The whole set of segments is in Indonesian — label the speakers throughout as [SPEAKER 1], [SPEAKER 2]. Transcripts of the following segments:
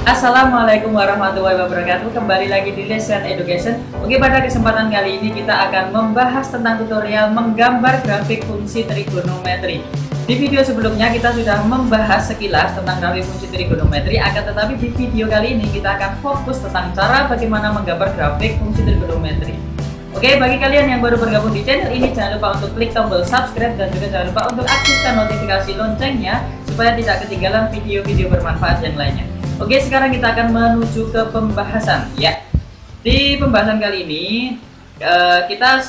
[SPEAKER 1] Assalamualaikum warahmatullahi wabarakatuh. Kembali lagi di Lesson Education. Oke, pada kesempatan kali ini kita akan membahas tentang tutorial menggambar grafik fungsi trigonometri. Di video sebelumnya kita sudah membahas sekilas tentang grafik fungsi trigonometri, akan tetapi di video kali ini kita akan fokus tentang cara bagaimana menggambar grafik fungsi trigonometri. Oke, bagi kalian yang baru bergabung di channel ini, jangan lupa untuk klik tombol subscribe dan juga jangan lupa untuk aktifkan notifikasi loncengnya supaya tidak ketinggalan video-video bermanfaat yang lainnya. Oke, sekarang kita akan menuju ke pembahasan ya. Di pembahasan kali ini kita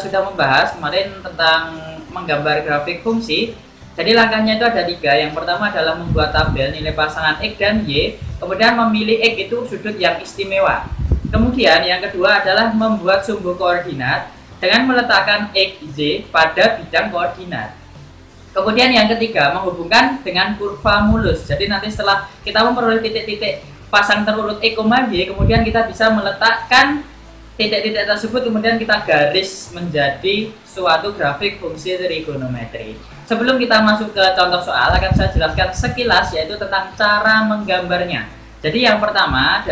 [SPEAKER 1] sudah membahas kemarin tentang menggambar grafik fungsi. Jadi langkahnya itu ada 3. Yang pertama adalah membuat tabel nilai pasangan X dan Y, kemudian memilih X itu sudut yang istimewa. Kemudian yang kedua adalah membuat sumbu koordinat dengan meletakkan X, Y pada bidang koordinat. Kemudian yang ketiga, menghubungkan dengan kurva mulus. Jadi nanti setelah kita memperoleh titik-titik pasang terurut X, Y, kemudian kita bisa meletakkan titik-titik tersebut, kemudian kita garis menjadi suatu grafik fungsi trigonometri. Sebelum kita masuk ke contoh soal, akan saya jelaskan sekilas yaitu tentang cara menggambarnya. Jadi yang pertama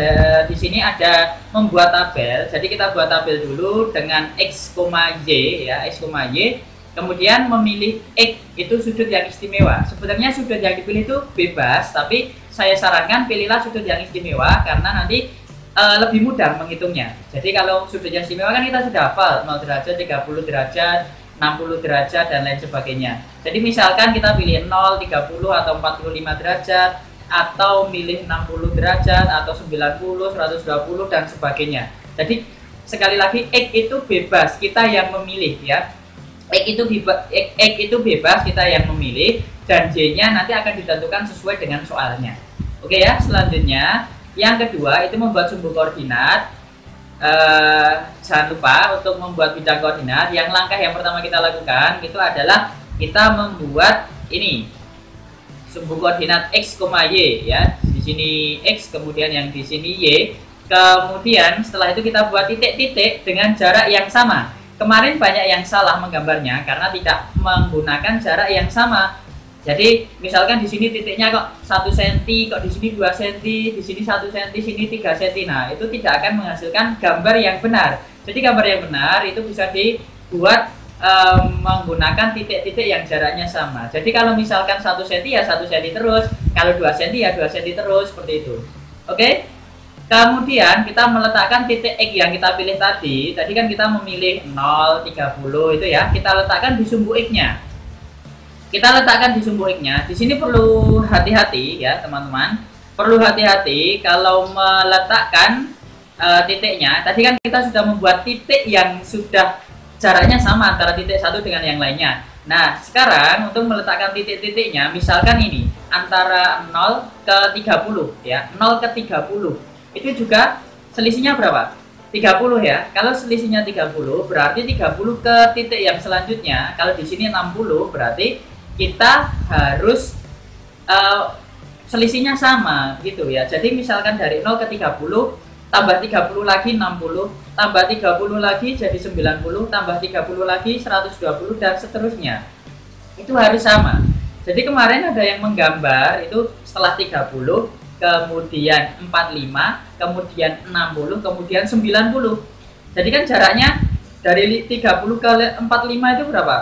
[SPEAKER 1] di sini ada membuat tabel. Jadi kita buat tabel dulu dengan X, Y ya, X, Y. Kemudian memilih X itu sudut yang istimewa. Sebenarnya sudut yang dipilih itu bebas, tapi saya sarankan pilihlah sudut yang istimewa karena nanti lebih mudah menghitungnya. Jadi kalau sudut yang istimewa kan kita sudah hafal 0 derajat, 30 derajat, 60 derajat dan lain sebagainya. Jadi misalkan kita pilih 0, 30 atau 45 derajat, atau milih 60 derajat atau 90, 120 dan sebagainya. Jadi sekali lagi X itu bebas, kita yang memilih ya. X itu bebas, kita yang memilih, dan Y-nya nanti akan ditentukan sesuai dengan soalnya. Oke ya, selanjutnya yang kedua itu membuat sumbu koordinat. Jangan lupa untuk membuat bidang koordinat. Yang langkah yang pertama kita lakukan itu adalah kita membuat ini sumbu koordinat X, Y ya. Di sini X, kemudian yang di sini Y. Kemudian setelah itu kita buat titik-titik dengan jarak yang sama. Kemarin banyak yang salah menggambarnya karena tidak menggunakan jarak yang sama. Jadi misalkan di sini titiknya kok 1 cm, kok di sini 2 cm, di sini 1 cm, di sini 3 cm. Nah, itu tidak akan menghasilkan gambar yang benar. Jadi gambar yang benar itu bisa dibuat menggunakan titik-titik yang jaraknya sama. Jadi kalau misalkan 1 cm ya 1 cm terus, kalau 2 cm ya 2 cm terus, seperti itu. Oke? Kemudian kita meletakkan titik X yang kita pilih tadi kan kita memilih 0, 30 itu ya, kita letakkan di sumbu X-nya. Kita letakkan di sumbu X-nya. Di sini perlu hati-hati ya, teman-teman. Perlu hati-hati kalau meletakkan titiknya. Tadi kan kita sudah membuat titik yang sudah jaraknya sama antara titik satu dengan yang lainnya. Nah, sekarang untuk meletakkan titik-titiknya, misalkan ini antara 0 ke 30 ya, 0 ke 30. Itu juga selisihnya berapa? 30 ya. Kalau selisihnya 30 berarti 30 ke titik yang selanjutnya. Kalau di sini 60 berarti kita harus selisihnya sama gitu ya. Jadi misalkan dari 0 ke 30 tambah 30 lagi 60, tambah 30 lagi jadi 90, tambah 30 lagi 120 dan seterusnya. Itu harus sama. Jadi kemarin ada yang menggambar itu setelah 30, kemudian 45, kemudian 60, kemudian 90. Jadi kan jaraknya dari 30 ke 45 itu berapa?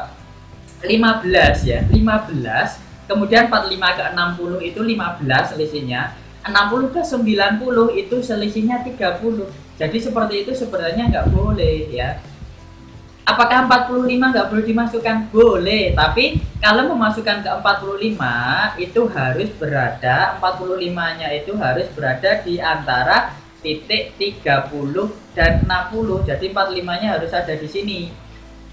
[SPEAKER 1] 15 ya, 15. Kemudian 45 ke 60 itu 15 selisihnya. 60 ke 90 itu selisihnya 30. Jadi seperti itu sebenarnya nggak boleh ya. Apakah 45 nggak boleh dimasukkan? Boleh, tapi kalau memasukkan ke 45 itu harus berada, 45-nya itu harus berada di antara titik 30 dan 60. Jadi 45-nya harus ada di sini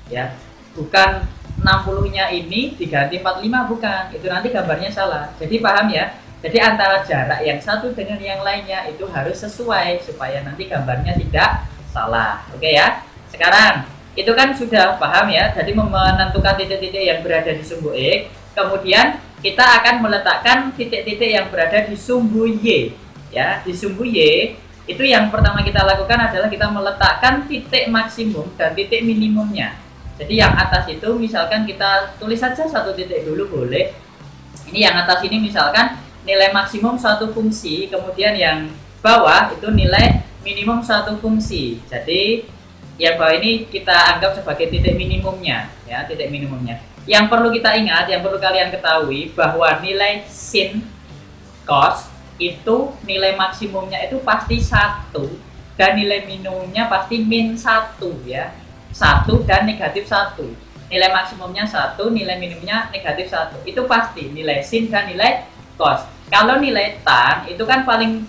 [SPEAKER 1] ya. Bukan 60-nya ini diganti 45, bukan. Itu nanti gambarnya salah. Jadi paham ya? Jadi antara jarak yang satu dengan yang lainnya itu harus sesuai supaya nanti gambarnya tidak salah. Oke ya. Sekarang itu kan sudah paham ya, jadi menentukan titik-titik yang berada di sumbu X. Kemudian kita akan meletakkan titik-titik yang berada di sumbu Y ya. Di sumbu Y itu yang pertama kita lakukan adalah kita meletakkan titik maksimum dan titik minimumnya. Jadi yang atas itu misalkan kita tulis saja satu titik dulu boleh. Ini yang atas ini misalkan nilai maksimum suatu fungsi, kemudian yang bawah itu nilai minimum suatu fungsi. Jadi yang bawah ini kita anggap sebagai titik minimumnya, ya, titik minimumnya. Yang perlu kita ingat, yang perlu kalian ketahui bahwa nilai sin cos itu nilai maksimumnya itu pasti 1 dan nilai minimumnya pasti min 1, ya. 1 dan negatif 1. Nilai maksimumnya 1, nilai minimumnya negatif 1. Itu pasti nilai sin dan nilai cos. Kalau nilai tan itu kan paling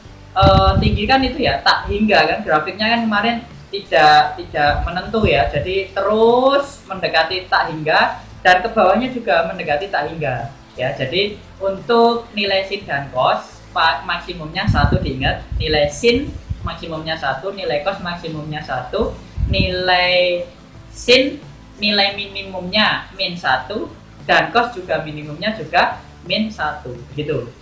[SPEAKER 1] tinggi kan itu ya, tak hingga kan, grafiknya kan kemarin tidak menentu ya. Jadi terus mendekati tak hingga dan ke bawahnya juga mendekati tak hingga ya. Jadi untuk nilai sin dan cos maksimumnya 1, diingat, nilai sin maksimumnya 1, nilai cos maksimumnya 1, nilai sin nilai minimumnya min 1 dan cos juga minimumnya juga min 1 gitu.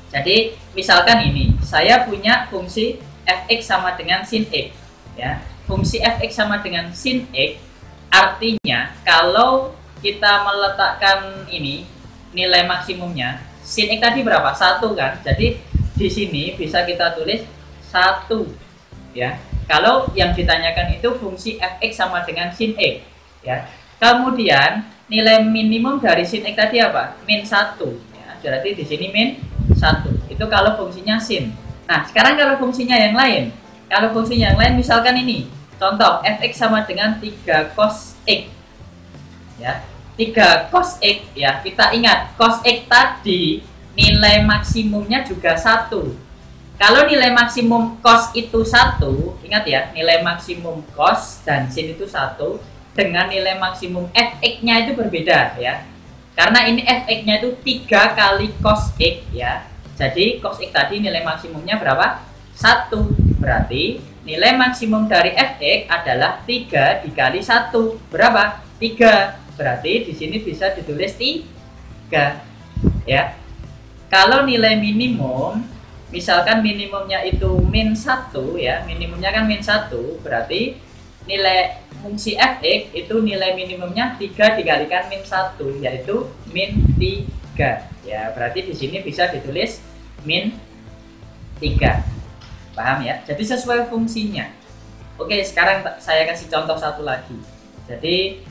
[SPEAKER 1] Jadi misalkan ini saya punya fungsi fx sama dengan sin x, ya. Fungsi fx sama dengan sin x artinya kalau kita meletakkan ini nilai maksimumnya, sin x tadi berapa? 1 kan. Jadi di sini bisa kita tulis 1, ya. Kalau yang ditanyakan itu fungsi fx sama dengan sin x, ya. Kemudian nilai minimum dari sin x tadi apa? Min 1, ya. Berarti di sini min 1. Itu kalau fungsinya sin. Nah, sekarang kalau fungsinya yang lain. Kalau fungsinya yang lain misalkan ini. Contoh fx sama dengan 3 cos x. Ya. 3 cos x, ya. Kita ingat cos x tadi nilai maksimumnya juga 1. Kalau nilai maksimum cos itu 1, ingat ya, nilai maksimum cos dan sin itu 1 dengan nilai maksimum fx-nya itu berbeda ya. Karena ini fx-nya itu 3 kali cos x ya. Jadi cos x tadi nilai maksimumnya berapa? 1. Berarti nilai maksimum dari fx adalah 3 dikali 1. Berapa? 3. Berarti di sini bisa ditulis 3 ya. Kalau nilai minimum, misalkan minimumnya itu min 1 ya, minimumnya kan min 1, berarti nilai fungsi fx itu nilai minimumnya 3 dikalikan min 1, yaitu min 3 ya. Berarti di sini bisa ditulis min 3. Paham ya? Jadi sesuai fungsinya. Oke, sekarang saya kasih contoh satu lagi. Jadi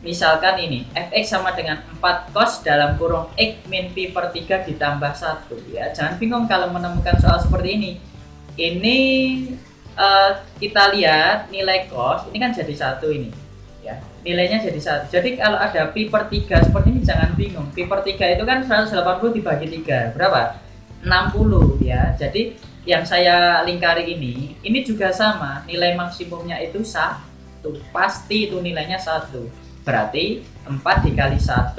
[SPEAKER 1] misalkan ini fx sama dengan 4 cos dalam kurung x min pi per 3 ditambah 1 ya. Jangan bingung kalau menemukan soal seperti ini. Ini kita lihat nilai cos ini kan jadi 1 ini ya. Nilainya jadi 1. Jadi kalau ada pi per 3 seperti ini jangan bingung. Pi per 3 itu kan 180 dibagi 3 berapa? 60 ya. Jadi yang saya lingkari ini juga sama. Nilai maksimumnya itu 1. Pasti itu nilainya 1. Berarti 4 dikali 1,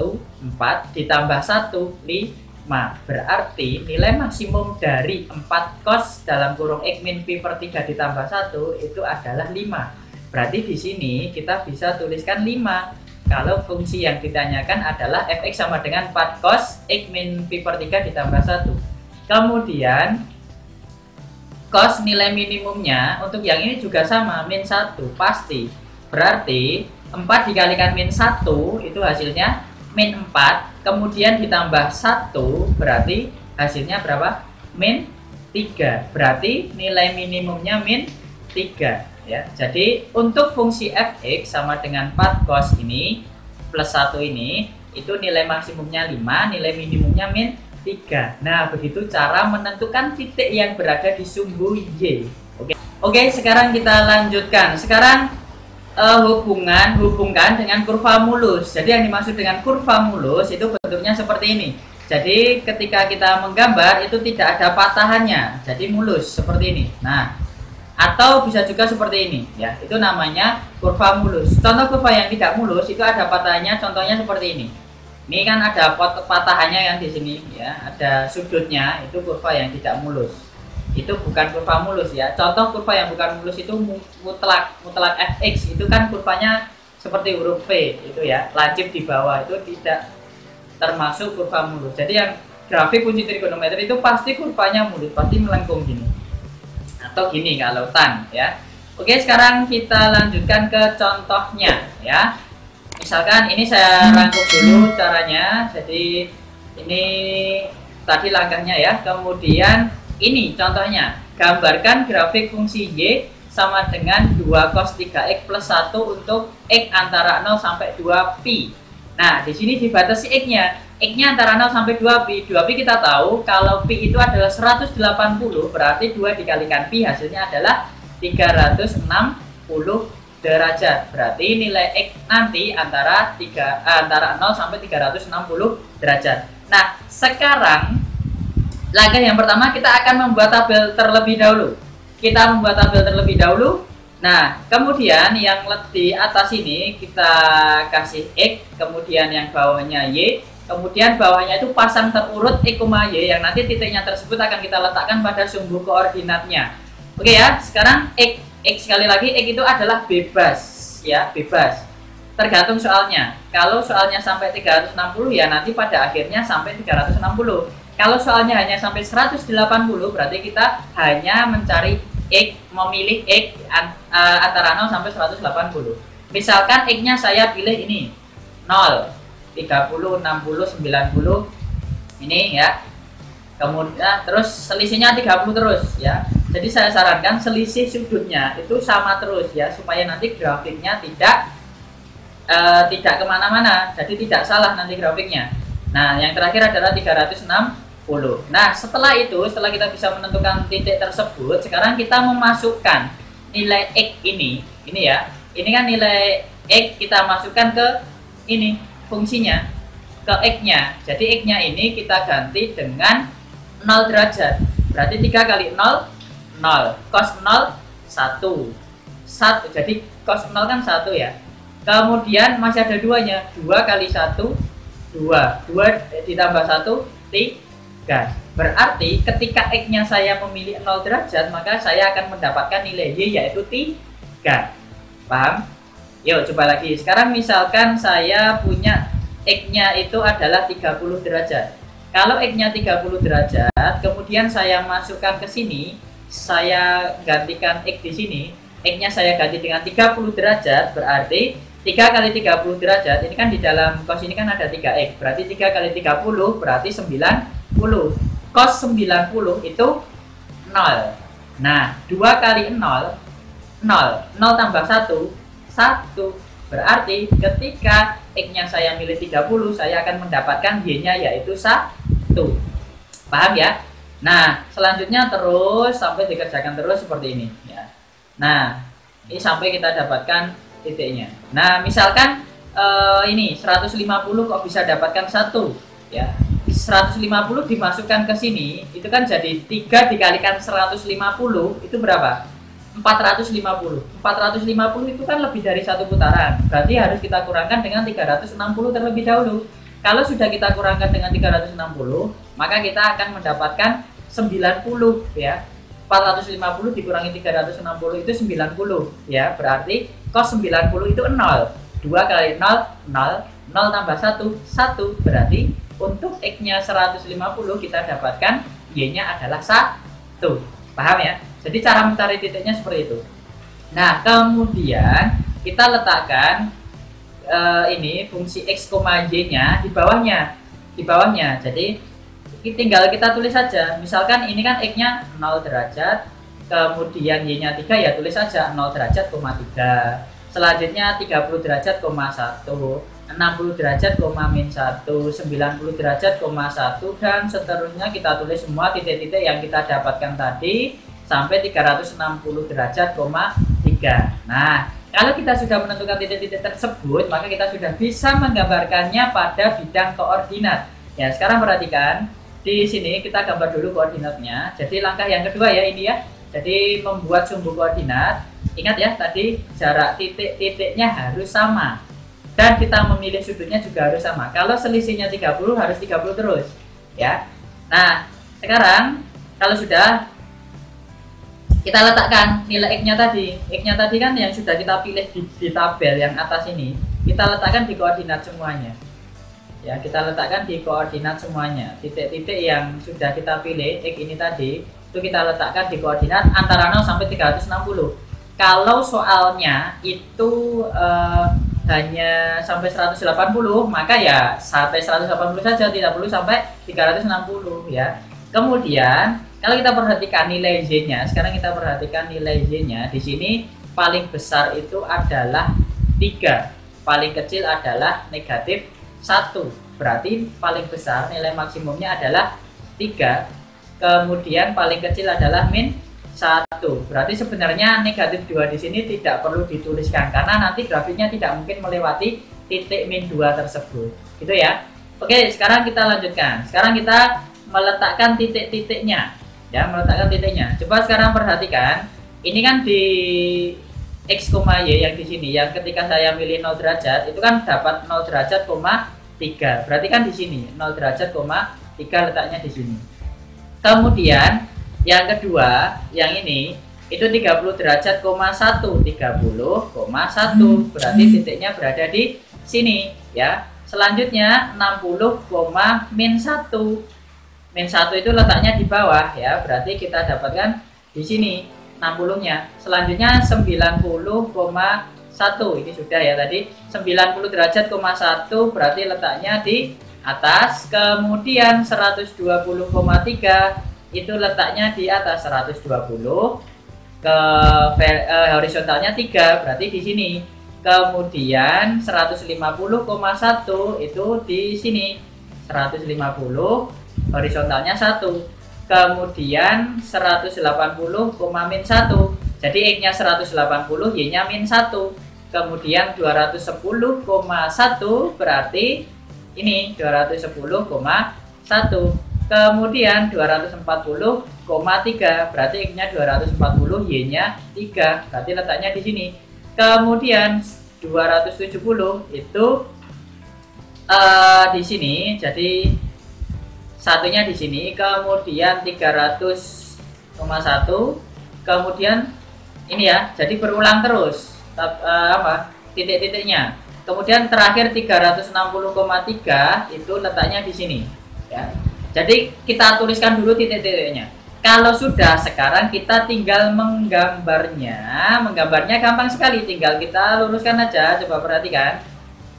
[SPEAKER 1] 4 ditambah 1, 5. Berarti nilai maksimum dari 4 cos dalam kurung x min pi per 3 ditambah 1 itu adalah 5. Berarti di sini kita bisa tuliskan 5. Kalau fungsi yang ditanyakan adalah fx sama dengan 4 cos x min pi per 3 ditambah 1. Kemudian cos nilai minimumnya untuk yang ini juga sama, min 1 pasti. Berarti 4 dikalikan min 1 itu hasilnya min 4, kemudian ditambah 1 berarti hasilnya berapa? Min 3. Berarti nilai minimumnya min 3 ya. Jadi untuk fungsi fx sama dengan 4 cos ini plus 1 ini itu nilai maksimumnya 5, nilai minimumnya min 3. Nah, begitu cara menentukan titik yang berada di sumbu Y. Oke, sekarang kita lanjutkan. Sekarang hubungkan dengan kurva mulus. Jadi yang dimaksud dengan kurva mulus itu bentuknya seperti ini. Jadi ketika kita menggambar itu tidak ada patahannya, jadi mulus seperti ini. Nah, atau bisa juga seperti ini ya, itu namanya kurva mulus. Contoh kurva yang tidak mulus itu ada patahannya, contohnya seperti ini. Ini kan ada patahannya yang di sini ya, ada sudutnya, itu kurva yang tidak mulus. Itu bukan kurva mulus ya. Contoh kurva yang bukan mulus itu mutlak fx, itu kan kurvanya seperti huruf V itu ya, lancip di bawah, itu tidak termasuk kurva mulus. Jadi yang grafik fungsi trigonometri itu pasti kurvanya mulus, pasti melengkung gini atau gini kalau tan ya. Oke, sekarang kita lanjutkan ke contohnya ya. Misalkan ini saya rangkum dulu caranya. Jadi ini tadi langkahnya ya. Kemudian ini contohnya, gambarkan grafik fungsi Y sama dengan 2 cos 3x plus 1 untuk x antara 0 sampai 2pi. Nah, di sini dibatasi x-nya. X-nya antara 0 sampai 2pi. 2pi kita tahu kalau pi itu adalah 180, berarti 2 dikalikan pi hasilnya adalah 360 derajat. Berarti nilai x nanti antara 0 sampai 360 derajat. Nah, sekarang langkah yang pertama kita akan membuat tabel terlebih dahulu. Nah, kemudian yang di atas ini kita kasih x, kemudian yang bawahnya y, kemudian bawahnya itu pasang terurut x, y yang nanti titiknya tersebut akan kita letakkan pada sumbu koordinatnya. Oke ya, sekarang x sekali lagi, x itu adalah bebas ya, bebas. Tergantung soalnya. Kalau soalnya sampai 360 ya nanti pada akhirnya sampai 360. Kalau soalnya hanya sampai 180 berarti kita hanya mencari x, memilih x antara 0 sampai 180. Misalkan x-nya saya pilih ini 0, 30, 60, 90 ini ya. Kemudian terus selisihnya 30 terus ya. Jadi saya sarankan selisih sudutnya itu sama terus ya, supaya nanti grafiknya tidak kemana-mana, jadi tidak salah nanti grafiknya. Nah, yang terakhir adalah 360. Nah, setelah itu, setelah kita bisa menentukan titik tersebut, sekarang kita memasukkan nilai x ini ya. Ini kan nilai x kita masukkan ke ini fungsinya, ke x-nya. Jadi x-nya ini kita ganti dengan 0 derajat. Berarti 3 kali 0 0, cos 0 1. Jadi cos 0 kan 1 ya. Kemudian masih ada duanya, 2 kali 1 2, 2 ditambah 1 3. Berarti ketika x-nya saya memilih 0 derajat, maka saya akan mendapatkan nilai y yaitu 3. Paham? Yuk coba lagi. Sekarang misalkan saya punya x-nya itu adalah 30 derajat. Kalau x-nya 30 derajat, kemudian saya masukkan ke sini, saya gantikan x di sini, x-nya saya ganti dengan 30 derajat, berarti 3 kali 30 derajat, ini kan di dalam cos ini kan ada 3x, berarti 3 kali 30 berarti 90. Cos 90 itu 0. Nah, 2 kali 0 0 tambah 1 1. Berarti ketika x-nya saya milih 30, saya akan mendapatkan y-nya yaitu 1. Paham ya? Nah, selanjutnya terus sampai dikerjakan terus seperti ini ya. Nah, ini sampai kita dapatkan titiknya. Nah, misalkan ini 150 kok bisa dapatkan 1 ya. 150 dimasukkan ke sini, itu kan jadi 3 dikalikan 150 itu berapa? 450. 450 itu kan lebih dari 1 putaran. Berarti harus kita kurangkan dengan 360 terlebih dahulu. Kalau sudah kita kurangkan dengan 360, maka kita akan mendapatkan 90 ya. 450 dikurangi 360 itu 90 ya. Berarti cos 90 itu 0. 2 kali 0 0, 0 tambah 1 1. Berarti untuk x-nya 150 kita dapatkan y-nya adalah 1. Paham ya? Jadi cara mencari titiknya seperti itu. Nah, kemudian kita letakkan ini fungsi x, y-nya di bawahnya. Jadi tinggal kita tulis saja. Misalkan ini kan x-nya 0 derajat, kemudian y-nya 3 ya tulis saja 0 derajat, 3. Selanjutnya 30 derajat, 1, 60 derajat, min 1, 90 derajat, 1, dan seterusnya kita tulis semua titik-titik yang kita dapatkan tadi sampai 360 derajat, 3. Nah, kalau kita sudah menentukan titik-titik tersebut, maka kita sudah bisa menggambarkannya pada bidang koordinat. Ya, sekarang perhatikan di sini kita gambar dulu koordinatnya. Jadi langkah yang kedua ya ini ya. Jadi membuat sumbu koordinat. Ingat ya, tadi jarak titik-titiknya harus sama. Dan kita memilih sudutnya juga harus sama. Kalau selisihnya 30 harus 30 terus, ya. Nah, sekarang kalau sudah kita letakkan nilai x-nya tadi. X-nya tadi kan yang sudah kita pilih di tabel yang atas ini, kita letakkan di koordinat semuanya. Ya, kita letakkan di koordinat semuanya. Titik-titik yang sudah kita pilih x ini tadi, itu kita letakkan di koordinat antara 0 sampai 360. Kalau soalnya itu hanya sampai 180, maka ya sampai 180 saja, tidak perlu sampai 360 ya. Kemudian kalau kita perhatikan nilai Z-nya, sekarang kita perhatikan nilai Z-nya di sini paling besar itu adalah 3, paling kecil adalah negatif 1. Berarti paling besar nilai maksimumnya adalah 3, kemudian paling kecil adalah min 1. Berarti sebenarnya negatif 2 di sini tidak perlu dituliskan karena nanti grafiknya tidak mungkin melewati titik min 2 tersebut. Gitu ya. Oke, sekarang kita lanjutkan. Sekarang kita meletakkan titik-titiknya. Ya, meletakkan titiknya. Coba sekarang perhatikan. Ini kan di X, Y yang di sini, yang ketika saya milih 0 derajat itu kan dapat 0 derajat, 3. Berarti kan di sini 0 derajat, 3 letaknya di sini. Kemudian yang kedua, yang ini itu 30 derajat, 1, 30,1. Berarti titiknya berada di sini ya. Selanjutnya 60, min 1. Min 1 itu letaknya di bawah ya. Berarti kita dapatkan di sini 60-nya. Selanjutnya 90,1. Ini sudah ya tadi. 90 derajat, 1 berarti letaknya di atas. Kemudian 120,3 itu letaknya di atas 120, ke horizontalnya 3 berarti di sini. Kemudian 150,1 itu di sini, 150 horizontalnya 1. Kemudian 180, min 1. Jadi X nya 180, Y nya min 1. Kemudian 210,1 berarti ini 210,1. Kemudian 240,3 berarti X nya 240, Y nya 3 berarti letaknya di sini. Kemudian 270 itu di sini, jadi satunya di sini. Kemudian 300,1, kemudian ini ya, jadi berulang terus titik-titiknya. Kemudian terakhir 360,3 itu letaknya di sini ya. Jadi kita tuliskan dulu titik-titiknya. Kalau sudah, sekarang kita tinggal menggambarnya. Menggambarnya gampang sekali, tinggal kita luruskan aja. Coba perhatikan.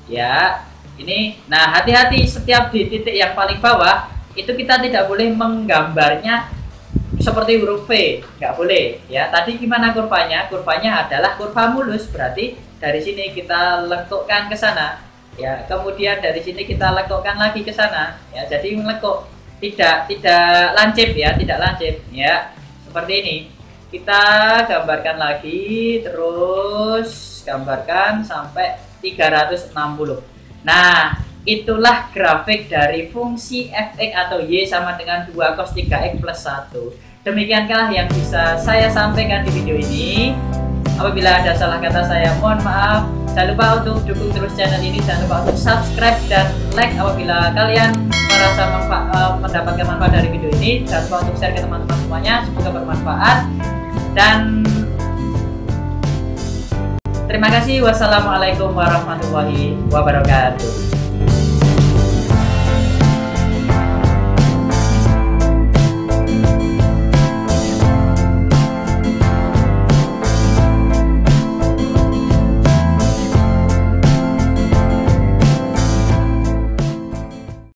[SPEAKER 1] Ya, ini. Nah, hati-hati setiap di titik yang paling bawah itu kita tidak boleh menggambarnya seperti huruf V, nggak boleh. Ya, tadi gimana kurvanya? Kurvanya adalah kurva mulus, berarti dari sini kita lekukkan ke sana. Ya, kemudian dari sini kita lekukkan lagi ke sana. Ya, jadi melekuk. Tidak lancip ya, tidak lancip ya, seperti ini. Kita gambarkan lagi, terus gambarkan sampai 360. Nah, itulah grafik dari fungsi fx atau y sama dengan 2 cos 3x plus 1. Demikiankah yang bisa saya sampaikan di video ini. Apabila ada salah kata saya mohon maaf. Jangan lupa untuk dukung terus channel ini, jangan lupa untuk subscribe dan like apabila kalian merasa mendapatkan manfaat dari video ini. Jangan lupa untuk share ke teman-teman semuanya, semoga bermanfaat. Dan terima kasih. Wassalamualaikum warahmatullahi wabarakatuh.